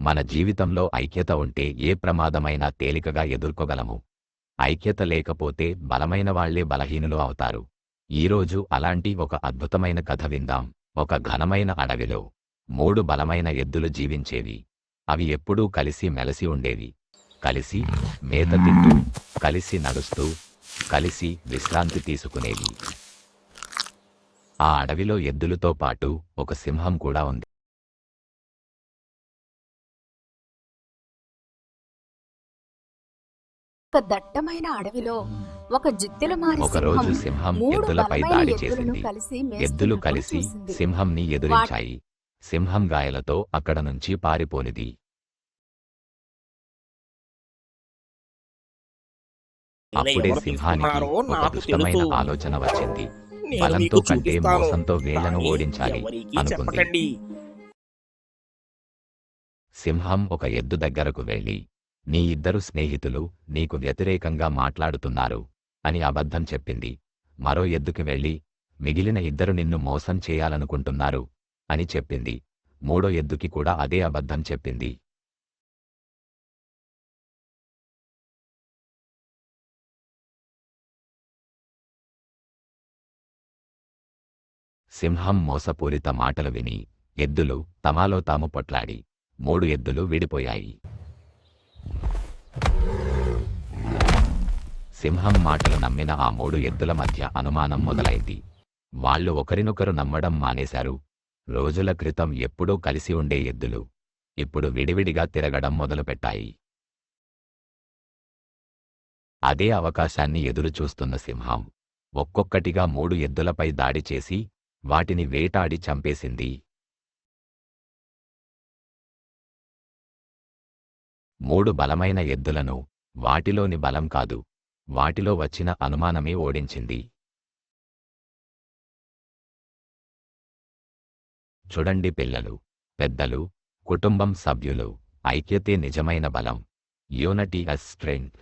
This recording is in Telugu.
మన జీవితంలో ఐక్యత ఉంటే ఏ ప్రమాదమైనా తేలికగా ఎదుర్కోగలము. ఐక్యత లేకపోతే బలమైన వాళ్లే బలహీనులు అవుతారు. ఈరోజు అలాంటి ఒక అద్భుతమైన కథ విందాం. ఒక ఘనమైన అడవిలో 3 బలమైన ఎద్దులు జీవించేవి. అవి ఎప్పుడూ కలిసి మెలిసి ఉండేవి. కలిసి మేత తింటూ, కలిసి నడుస్తూ, కలిసి విశ్రాంతి తీసుకునేవి. ఆ అడవిలో ఎద్దులతో పాటు ఒక సింహం కూడా ఉంది. ఒక దట్టమైన అడవిలో ఒక జిత్తులమారి సింహం ఒకరోజు సింహం 3 ఎద్దులపై బలమైన దాడి ఎద్దులను చేసింది. కలిసి ఎద్దులు మేస్తున్నప్పుడు కలిసి చూసింది. సింహంని వాటి ఎదురించాయి. సింహం గాయాలతో అక్కడ నుంచి పారిపోనిది. ఈయన అప్పుడే ఎవరు సింహానికి తీసుకున్నారో ఒక నాకు దుష్టమైన తెలుసు. ఆలోచన వచ్చింది. నేను బలంతో మీకు కంటే చూపిస్తాను. మోసంతో వీళ్లను కానీ ఓడించాలి ఎవరికీ అనుకుంది. చెప్పకండి. సింహం ఒక ఎద్దు దగ్గరకు వెళ్లి, నీ ఇద్దరు స్నేహితులు నీకు వ్యతిరేకంగా మాట్లాడుతున్నారు అని అబద్ధం చెప్పింది. మరో ఎద్దుకి వెళ్లి, మిగిలిన ఇద్దరు నిన్ను మోసం చేయాలనుకుంటున్నారు అని చెప్పింది. మూడో ఎద్దుకి కూడా అదే అబద్ధం చెప్పింది. సింహం మోసపూరిత మాటలు విని ఎద్దులు తమాలో తాము పొట్లాడి 3 ఎద్దులు విడిపోయాయి. సింహం మాటలు నమ్మిన ఆ 3 ఎద్దుల మధ్య అనుమానం మొదలైంది. వాళ్ళు ఒకరినొకరు నమ్మడం మానేశారు. రోజుల క్రితం ఎప్పుడూ కలిసి ఉండే ఎద్దులు ఇప్పుడు విడివిడిగా తిరగడం మొదలుపెట్టాయి. అదే అవకాశాన్ని ఎదురుచూస్తున్న సింహం ఒక్కొక్కటిగా 3 ఎద్దులపై దాడి చేసి వాటిని వేటాడి చంపేసింది. 3 బలమైన ఎద్దులను వాటిలోని బలం కాదు, వాటిలో వచ్చిన అనుమానమే ఓడించింది. చూడండి పిల్లలు, పెద్దలు, కుటుంబం సభ్యులు, ఐక్యతే నిజమైన బలం. Unity as strength.